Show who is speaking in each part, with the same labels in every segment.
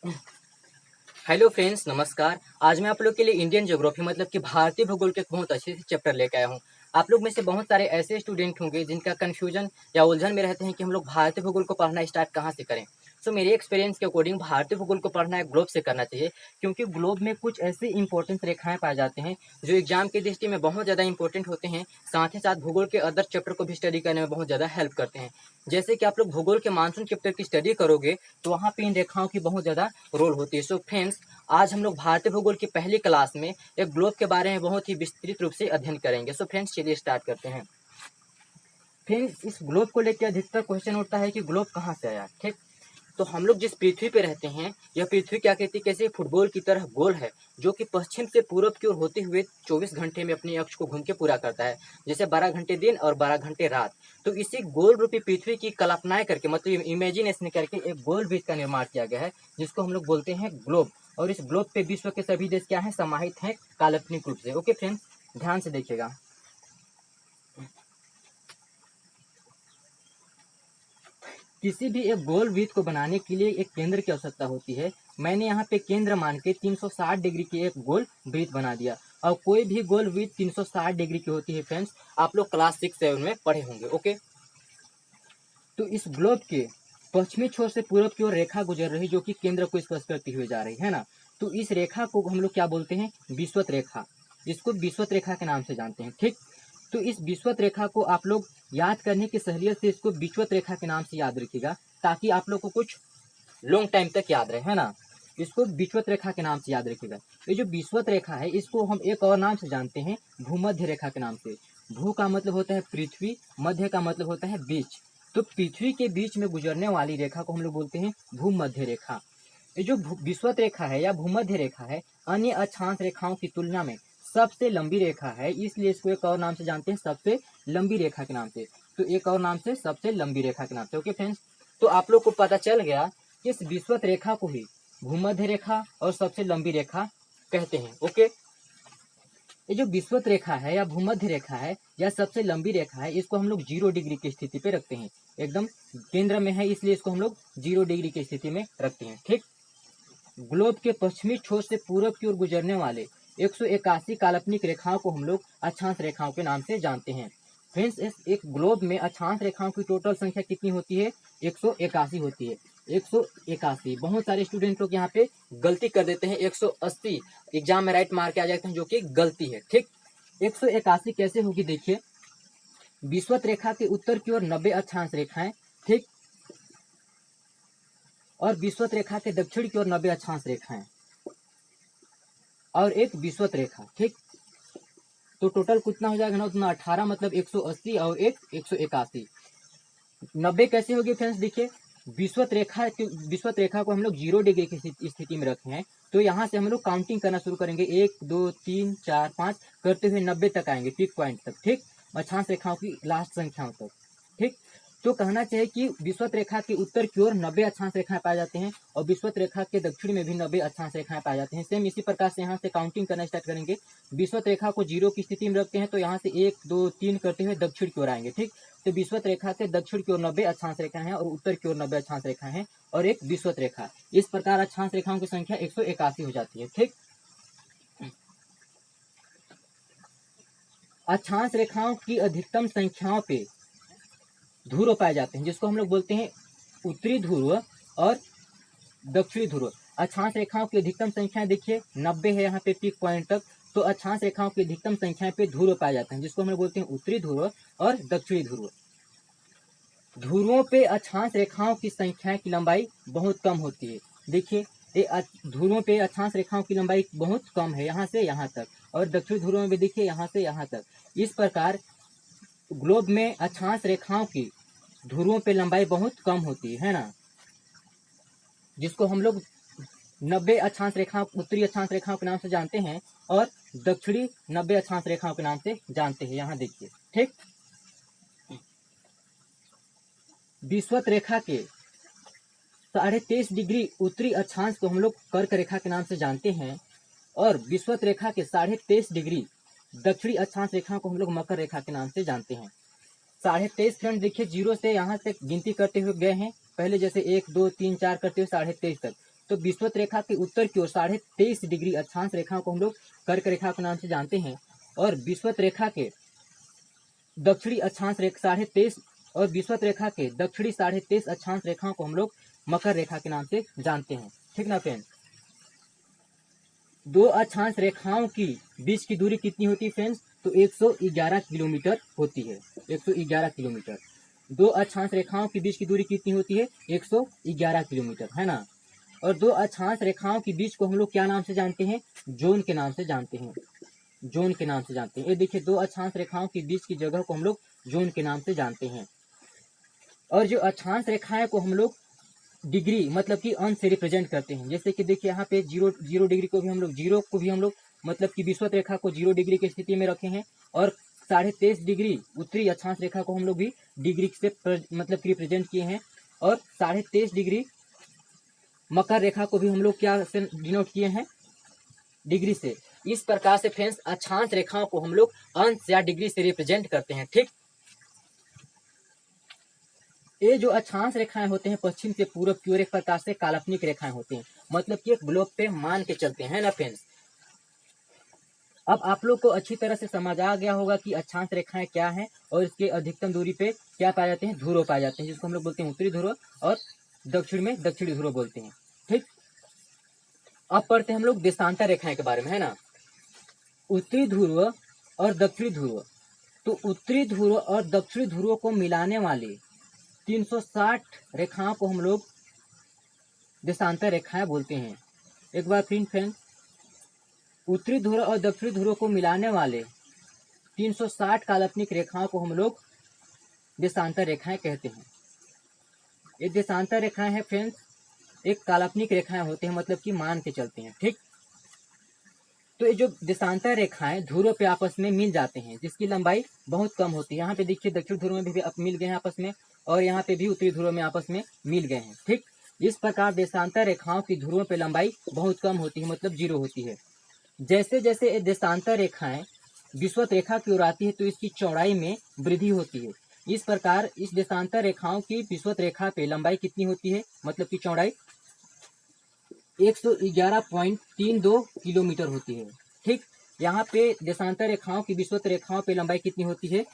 Speaker 1: Hello friends, नमस्कार। आज मैं आप लोग के लिए इंडियन ज्योग्राफी मतलब कि भारतीय भूगोल के एक बहुत अच्छे से चैप्टर लेकर आया हूँ। आप लोग में से बहुत सारे ऐसे स्टूडेंट होंगे जिनका कन्फ्यूजन या उलझन में रहते हैं कि हम लोग भारतीय भूगोल को पढ़ना स्टार्ट कहाँ से करें। सो मेरे एक्सपीरियंस के अकॉर्डिंग भारतीय भूगोल को पढ़ना है ग्लोब से करना चाहिए, क्योंकि ग्लोब में कुछ ऐसे इंपॉर्टेंट रेखाएं पाए जाते हैं जो एग्जाम की दृष्टि में बहुत ज़्यादा इंपॉर्टेंट होते हैं। साथ ही साथ भूगोल के अदर चैप्टर को भी स्टडी करने में बहुत ज़्यादा हेल्प करते हैं। जैसे कि आप लोग भूगोल के मानसून चैप्टर की स्टडी करोगे तो वहाँ पे इन रेखाओं की बहुत ज़्यादा रोल होती है। सो फ्रेंड्स, आज हम लोग भारतीय भूगोल की पहली क्लास में एक ग्लोब के बारे में बहुत ही विस्तृत रूप से अध्ययन करेंगे। सो फ्रेंड्स, चलिए स्टार्ट करते हैं। फ्रेंड्स, इस ग्लोब को लेकर अधिकतर क्वेश्चन उठता है कि ग्लोब कहाँ से आया। ठीक, तो हम लोग जिस पृथ्वी पे रहते हैं, यह पृथ्वी क्या कहती है, कैसे फुटबॉल की तरह गोल है, जो कि पश्चिम से पूर्व की ओर होते हुए 24 घंटे में अपने अक्ष को घूम के पूरा करता है। जैसे 12 घंटे दिन और 12 घंटे रात। तो इसी गोल रूपी पृथ्वी की कल्पनाएं करके, मतलब इमेजिनेशन करके एक गोल ब्रिज का निर्माण किया गया है, जिसको हम लोग बोलते हैं ग्लोब। और इस ग्लोब पे विश्व के सभी देश क्या है, समाहित हैं काल्पनिक रूप से। ओके फ्रेंड्स, ध्यान से देखिएगा। किसी भी एक गोल वृत्त को बनाने के लिए एक केंद्र की आवश्यकता होती है। मैंने यहाँ पे केंद्र मान के 360 डिग्री की एक गोल वृत्त बना दिया। और कोई भी गोल वृत्त 360 डिग्री की होती है फ्रेंड्स, आप लोग क्लास 6-7 में पढ़े होंगे। ओके, तो इस ग्लोब के पश्चिमी छोर से पूर्व की ओर रेखा गुजर रही, जो कि केंद्र को स्पर्श करती हुई जा रही है ना। तो इस रेखा को हम लोग क्या बोलते हैं, विषुवत रेखा। इसको विषुवत रेखा के नाम से जानते हैं। ठीक, तो इस विषुवत रेखा को आप लोग याद करने की सहूलियत से इसको विषुवत रेखा के नाम से याद रखिएगा, ताकि आप लोग को कुछ लॉन्ग टाइम तक याद रहे, है ना। इसको विषुवत रेखा के नाम से याद रखिएगा। ये जो विषुवत रेखा है, इसको हम एक और नाम से जानते हैं, भूमध्य रेखा के नाम से। भू का मतलब होता है पृथ्वी, मध्य का मतलब होता है बीच। तो पृथ्वी के बीच में गुजरने वाली रेखा को हम लोग बोलते हैं भूमध्य रेखा। ये जो विषुवत रेखा है या भूमध्य रेखा है, अन्य अक्षांश रेखाओं की तुलना में सबसे लंबी रेखा है, इसलिए इसको एक और नाम से जानते हैं, सबसे लंबी रेखा के नाम से। तो एक और नाम से सबसे लंबी रेखा के नाम से। ओके फ्रेंड्स, तो आप लोग को पता चल गया कि इस विषुवत रेखा को ही भूमध्य रेखा और सबसे लंबी रेखा कहते हैं। ओके, ये जो विषुवत रेखा है या भूमध्य रेखा है या सबसे लंबी रेखा है, इसको हम लोग 0 डिग्री की स्थिति पे रखते हैं। एकदम केंद्र में है, इसलिए इसको हम लोग 0 डिग्री की स्थिति में रखते हैं। ठीक, ग्लोब के पश्चिमी छोर से पूरब की ओर गुजरने वाले 181 काल्पनिक रेखाओं को हम लोग अक्षांश रेखाओं के नाम से जानते हैं। फ्रेंड्स, इस एक ग्लोब में अक्षांश रेखाओं की टोटल संख्या कितनी होती है, 181 होती है। 181। बहुत सारे स्टूडेंट लोग यहाँ पे गलती कर देते हैं, 180 एग्जाम में राइट मार्क आ जाते हैं, जो कि गलती है। ठीक, 181 कैसे होगी, देखिए। विषुवत रेखा के उत्तर की ओर 90 अक्षांश रेखाएं, ठीक, और विषुवत रेखा के दक्षिण की ओर 90 अक्षांश रेखाएं और एक विषुवत रेखा। ठीक, तो टोटल कितना हो जाएगा ना, उतना 18, मतलब 180 और एक 181। 90 कैसे होगी फ्रेंड्स, देखिए। विषुवत रेखा को हम लोग 0 डिग्री की स्थिति में रखे हैं, तो यहाँ से हम लोग काउंटिंग करना शुरू करेंगे, 1 2 3 4 5 करते हुए 90 तक आएंगे, पीक पॉइंट तक। ठीक, अक्षांश रेखाओं की लास्ट संख्याओं तक। ठीक, तो कहना चाहिए कि विषुवत रेखा के उत्तर की ओर 90 अक्षांश रेखाएं पाए जाते हैं और विषुवत रेखा के दक्षिण में भी 90 अक्षांश रेखाएं पाए जाते हैं। सेम इसी प्रकार से यहाँ से काउंटिंग करना स्टार्ट करेंगे। विषुवत रेखा को 0 की स्थिति में रखते हैं, तो यहाँ से 1 2 3 करते हुए दक्षिण की ओर आएंगे। ठीक, तो विषुवत रेखा के दक्षिण की ओर 90 अक्षांश रेखाएं हैं और उत्तर की ओर 90 अक्षांश रेखाएं हैं और एक विषुवत रेखा। इस प्रकार अक्षांश रेखाओं की संख्या 181 हो जाती है। ठीक, अक्षांश रेखाओं की अधिकतम संख्याओं पे ध्रुव पाए जाते हैं, जिसको हम लोग बोलते हैं उत्तरी ध्रुव और दक्षिणी ध्रुव। अक्षांश रेखाओं की अधिकतम संख्या देखिए 90 है यहाँ पे पीक पॉइंट तक। तो अक्षांश रेखाओं की अधिकतम संख्या पे ध्रुव पाए जाते हैं, जिसको हम लोग बोलते हैं उत्तरी ध्रुव और दक्षिणी ध्रुव। ध्रुवों पे अक्षांश रेखाओं की संख्या की लंबाई बहुत कम होती है। देखिए, ये ध्रुवों पे अक्षांश रेखाओं की लंबाई बहुत कम है, यहाँ से यहाँ तक, और दक्षिणी ध्रुव में भी देखिए यहाँ से यहाँ तक। इस प्रकार ग्लोब में अक्षांश रेखाओं की ध्रुवों पे लंबाई बहुत कम होती है ना, जिसको हम लोग 90 अक्षांश रेखाओं, उत्तरी अक्षांश रेखाओं के नाम से जानते हैं और दक्षिणी 90 अक्षांश रेखाओं के नाम से जानते हैं। यहाँ देखिए। ठीक, विषुवत रेखा के 23.5 डिग्री उत्तरी अक्षांश को हम लोग कर्क रेखा के नाम से जानते हैं और विषुवत रेखा के 23.5 डिग्री दक्षिणी अक्षांश रेखा को हम लोग मकर रेखा के नाम से जानते हैं। 23.5 फ्रेंड देखिए, 0 से यहाँ तक गिनती करते हुए गए हैं, पहले जैसे 1 2 3 4 करते हुए 23.5 तक। तो विषुवत रेखा के उत्तर की ओर 23.5 डिग्री अक्षांश रेखाओं को हम लोग कर्क रेखा के नाम से जानते हैं, और विषुवत रेखा के दक्षिणी अक्षांश रेखा 23.5 और विषुवत रेखा के दक्षिणी 23.5 अक्षांश रेखाओं को हम लोग मकर रेखा के नाम से जानते हैं। ठीक ना फ्रेंड। दो अक्षांश रेखाओं की बीच की दूरी कितनी होती है फ्रेंड्स? तो 111 किलोमीटर होती है। 111 किलोमीटर। दो अक्षांश रेखाओं के बीच की दूरी कितनी होती है? 111 किलोमीटर, है ना। और दो अक्षांश रेखाओं के बीच को हम लोग क्या नाम से जानते हैं? जोन के नाम से जानते हैं। जोन के नाम से जानते हैं। ये देखिए, दो अक्षांश रेखाओं के बीच की जगह को हम लोग जोन के नाम से जानते हैं। और जो अक्षांश रेखाएं को हम लोग डिग्री मतलब कि अंश से रिप्रेजेंट करते हैं। जैसे कि देखिए यहाँ पे जीरो डिग्री को भी हम लोग मतलब कि विषुवत रेखा को 0 डिग्री की स्थिति में रखे हैं, और 23.5 डिग्री उत्तरी अक्षांश रेखा को हम लोग भी डिग्री से मतलब कि रिप्रेजेंट किए हैं, और 23.5 डिग्री मकर रेखा को भी हम लोग क्या से डिनोट किए हैं? डिग्री से। इस प्रकार से फ्रेंड्स अक्षांश रेखाओं को हम लोग अंश या डिग्री से रिप्रेजेंट करते हैं। ठीक। ये जो अक्षांश रेखाएं होते हैं पश्चिम से पूर्व की ओर एक प्रकार से काल्पनिक रेखाएं होती हैं, मतलब कि एक ग्लोब पे मान के चलते हैं ना फ्रेंड्स। अब आप लोग को अच्छी तरह से समझ आ गया होगा कि अक्षांश रेखाएं क्या हैं और इसके अधिकतम दूरी पे क्या पाए जाते हैं? ध्रुव पाए जाते हैं, जिसको हम लोग बोलते हैं उत्तरी ध्रुव, और दक्षिण में दक्षिणी ध्रुव बोलते हैं। ठीक। अब पढ़ते हैं हम लोग देशांतर रेखाएं के बारे में, है ना। उत्तरी ध्रुव और दक्षिणी ध्रुव, तो उत्तरी ध्रुव और दक्षिणी ध्रुव को मिलाने वाले 360 रेखाओं को हम लोग देशांतर रेखाएं बोलते हैं। एक बार फिर फ्रेंड, उत्तरी ध्रुव और दक्षिणी ध्रुव को मिलाने वाले 360 काल्पनिक रेखाओं को हम लोग देशांतर रेखाएं कहते हैं। ये देशांतर रेखाएं हैं फ्रेंड्स, एक काल्पनिक रेखाएं होते हैं, मतलब कि मान के चलते हैं। ठीक। तो ये जो देशांतर रेखाएं ध्रुव पे आपस में मिल जाते हैं, जिसकी लंबाई बहुत कम होती है। यहाँ पे देखिए दक्षिण ध्रुव में भी मिल गए हैं आपस में, और यहाँ पे भी उत्तरी ध्रुव में आपस में मिल गए हैं। ठीक। इस प्रकार देशांतर रेखाओं की ध्रुवों पे लंबाई बहुत कम होती है, मतलब 0 होती है। जैसे जैसे ये देशांतर रेखाएं विषुवत रेखा की ओर आती है तो इसकी चौड़ाई में वृद्धि होती है। इस प्रकार इस देशांतर रेखाओं की विषुवत रेखा पे लंबाई कितनी होती है, मतलब की चौड़ाई 111.32 किलोमीटर होती है। ठीक। यहाँ पे देशांतर रेखाओं की विषुवत रेखाओं पे लंबाई कितनी होती है?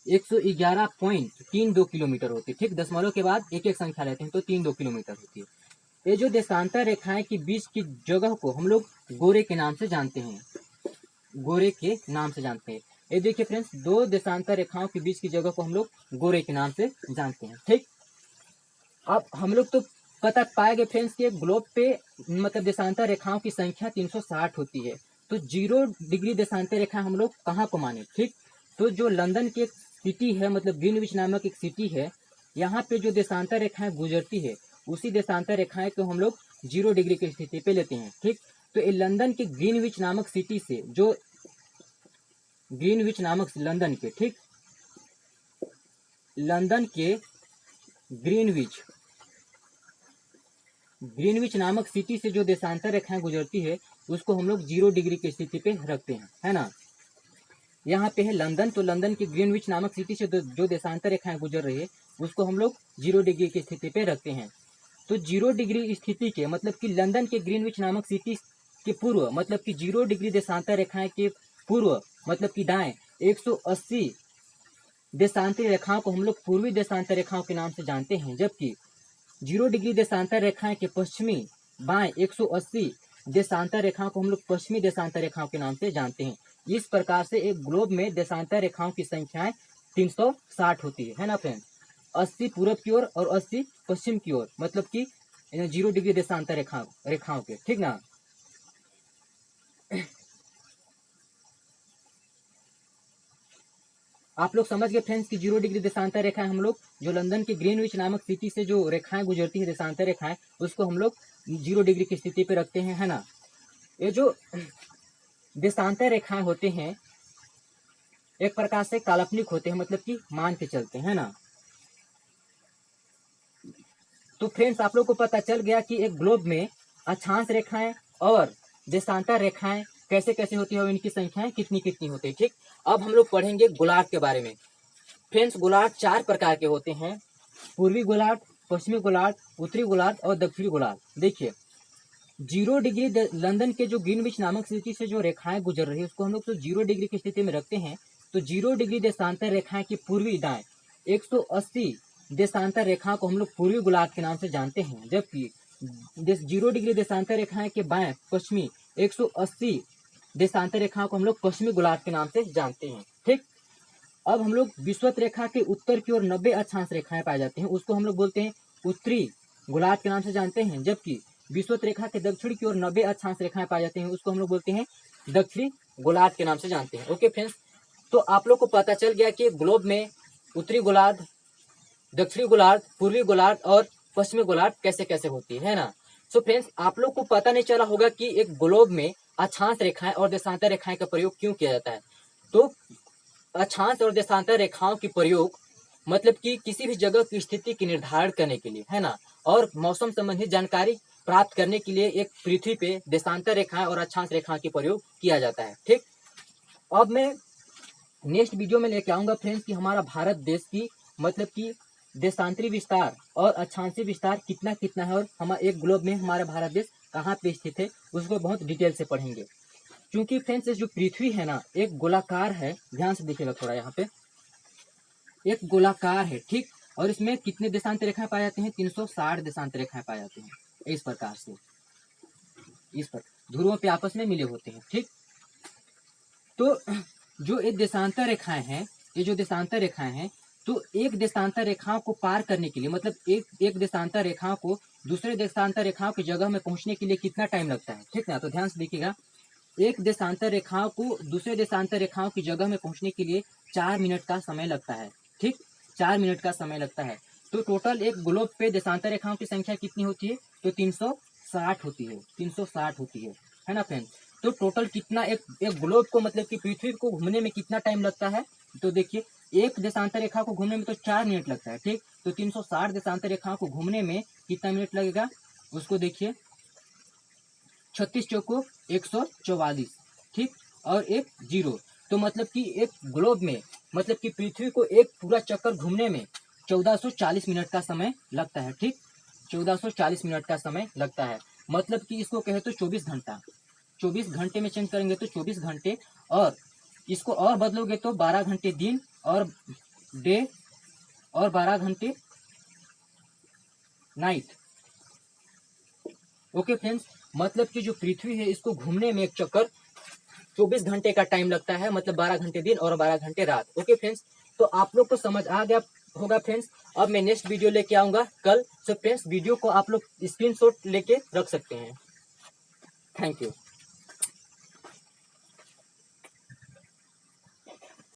Speaker 1: 111.32 किलोमीटर होती है। ठीक। दशमलव के बाद एक एक संख्या लेते हैं तो 32 किलोमीटर होती है। ये जो देशांतर रेखाएं की बीच की जगह को हम लोग गोरे के नाम से जानते हैं। गोरे के नाम से जानते हैं। ये देखिए फ्रेंड्स, दो देशांतर रेखाओं के बीच की जगह को हम लोग गोरे के नाम से जानते हैं। ठीक। अब हम लोग तो पता पाएंगे फ्रेंड्स कि ग्लोब पे मतलब देशांतर रेखाओं की संख्या 360 होती है, तो 0 डिग्री देशांतर रेखा हम लोग कहाँ को माने? ठीक। तो जो लंदन की एक सिटी है, मतलब ग्रीनविच नामक एक सिटी है, यहाँ पे जो देशांतर रेखाएं गुजरती है उसी देशांतर रेखाएं को हम लोग 0 डिग्री की स्थिति पे लेते हैं। ठीक। तो ये लंदन के ग्रीनविच नामक सिटी से जो ग्रीनविच नामक लंदन के, ठीक, लंदन के ग्रीनविच नामक सिटी से जो देशांतर रेखाएं गुजरती है उसको हम लोग 0 डिग्री की स्थिति पे रखते हैं, है ना। यहाँ पे है लंदन, तो लंदन की ग्रीनविच नामक सिटी से जो देशांतर रेखाएं गुजर रही है उसको हम लोग 0 डिग्री की स्थिति पे रखते हैं। तो 0 डिग्री स्थिति के मतलब कि लंदन के ग्रीनविच नामक सिटी के पूर्व, मतलब कि 0 डिग्री देशांतर रेखाएं के पूर्व मतलब कि दाएं 180 देशांतर रेखाओं को हम लोग पूर्वी देशांतर रेखाओं के नाम से जानते हैं, जबकि 0 डिग्री देशांतर रेखाएं के पश्चिमी बाएं 180 देशांतर रेखाओं को हम लोग पश्चिमी देशांतर रेखाओं के नाम से जानते हैं। इस प्रकार से एक ग्लोब में देशांतर रेखाओं की संख्याएं 360 होती है ना फ्रेंड। 80 पूर्व की ओर और 80 पश्चिम की ओर, मतलब कि 0 डिग्री देशांतर रेखाओं के। ठीक ना। आप लोग समझ गए फ्रेंड्स कि 0 डिग्री देशांतर रेखाएं हम लोग जो लंदन के ग्रीनविच नामक सिटी से जो रेखाएं गुजरती है देशांतर रेखाएं, उसको हम लोग 0 डिग्री की स्थिति पे रखते हैं, है ना। ये जो देशांतर रेखाएं होते हैं एक प्रकार से काल्पनिक होते हैं, मतलब कि मान के चलते हैं ना। तो फ्रेंड्स आप लोग को पता चल गया कि एक ग्लोब में अक्षांश रेखाएं और देशांतर रेखाएं कैसे कैसे होती है और इनकी संख्याएं कितनी कितनी होती है। ठीक। अब हम लोग पढ़ेंगे गोलार्ध के बारे में। फ्रेंड्स गोलार्ध 4 प्रकार के होते हैं, पूर्वी गोलार्ध, पश्चिमी गोलार्ध, उत्तरी गोलार्ध और दक्षिणी गोलार्ध। देखिए 0 डिग्री लंदन के जो ग्रीनविच नामक स्थिति से जो रेखाएं गुजर रही है उसको हम लोग तो 0 डिग्री की स्थिति में रखते हैं। तो 0 डिग्री देशांतर रेखाएं की पूर्वी दाएं 180 देशांतर रेखा को हम लोग पूर्वी गोलार्ध के नाम से जानते हैं, जबकि 0 डिग्री देशांतर रेखाएं के बाएं पश्चिमी 180 देशांतर रेखाओं को हम लोग पश्चिमी गोलार्ध के नाम से जानते हैं। ठीक, अब हम लोग विषुवत रेखा के उत्तर की ओर 90 अक्षांश रेखाएं पाई जाती हैं, उसको हम लोग बोलते हैं उत्तरी गोलार्ध के नाम से जानते हैं, जबकि विषुवत रेखा के दक्षिण की ओर 90 अक्षांश रेखाएं पाई जाती हैं, उसको हम लोग बोलते हैं दक्षिणी गोलार्ध के नाम से जानते हैं। ओके फ्रेंड्स, तो आप लोग को पता चल गया कि ग्लोब में उत्तरी गोलार्ध, दक्षिणी गोलार्ध, पूर्वी गोलार्ध और पश्चिमी गोलार्ध कैसे कैसे होती है ना। सो फ्रेंड्स, आप लोग को पता नहीं चला होगा कि एक ग्लोब में अक्षांश रेखाएं और देशांतर रेखाएं का प्रयोग क्यों किया जाता है। तो अक्षांश और देशांतर रेखाओं की प्रयोग मतलब कि किसी भी जगह की स्थिति की निर्धारण करने के लिए है ना, और मौसम संबंधी जानकारी प्राप्त करने के लिए एक पृथ्वी पे देशांतर रेखाएं और अक्षांश रेखाओं की प्रयोग किया जाता है। ठीक, अब मैं नेक्स्ट वीडियो में लेके आऊंगा फ्रेंड्स कि हमारा भारत देश की मतलब कि देशांतरी विस्तार और अक्षांशीय विस्तार कितना कितना है, और हमारे एक ग्लोब में हमारा भारत देश कहाँ पे स्थित है उसको बहुत डिटेल से पढ़ेंगे। क्योंकि फ्रेंड्स जो पृथ्वी है ना एक गोलाकार है, ध्यान से देखिएगा थोड़ा, यहाँ पे एक गोलाकार है। ठीक, और इसमें कितने देशांतर रेखाएं पाए जाते हैं? 360 देशांतर रेखाएं पाए जाते हैं। इस प्रकार से इस पर ध्रुवों पे आपस में मिले होते हैं। ठीक, तो जो एक देशांतर रेखाएं हैं, ये जो देशांतर रेखाएं हैं, तो एक देशांतर रेखाओं को पार करने के लिए मतलब एक देशांतर रेखाओं को दूसरे देशांतर रेखाओं की जगह में पहुंचने के लिए कितना टाइम लगता है? ठीक ना, तो ध्यान से देखिएगा, एक देशांतर रेखाओं को दूसरे देशांतर रेखाओं की जगह में पहुंचने के लिए 4 मिनट का समय लगता है। ठीक, 4 मिनट का समय लगता है। तो टोटल एक ग्लोब पे देशांतर रेखाओं की संख्या कितनी होती है? तो 360 होती है, 360 होती है ना फ्रेंड। तो टोटल कितना एक ग्लोब को मतलब कि पृथ्वी को घूमने में कितना टाइम लगता है? तो देखिए, एक देशांतर रेखा को घूमने में तो 4 मिनट लगता है। ठीक, तो 360 देशांतर रेखाओं को घूमने में कितना मिनट लगेगा उसको देखिए, 36 चौको 144। ठीक, और एक 0, तो मतलब कि एक ग्लोब में मतलब कि पृथ्वी को एक पूरा चक्कर घूमने में 1440 मिनट का समय लगता है। ठीक, 1440 मिनट का समय लगता है, मतलब कि इसको कहे तो 24 घंटा, 24 घंटे में चेंज करेंगे तो 24 घंटे, और इसको और बदलोगे तो 12 घंटे दिन और डे और 12 घंटे नाइट। ओके फ्रेंड्स, मतलब कि जो पृथ्वी है इसको घूमने में एक चक्कर 24 घंटे का टाइम लगता है, मतलब 12 घंटे दिन और 12 घंटे रात। ओके फ्रेंड्स, तो आप लोग को समझ आ गया होगा फ्रेंड्स। अब मैं नेक्स्ट वीडियो लेके आऊंगा कल। सो फ्रेंड्स, वीडियो को आप लोग स्क्रीनशॉट लेके रख सकते हैं। Thank you.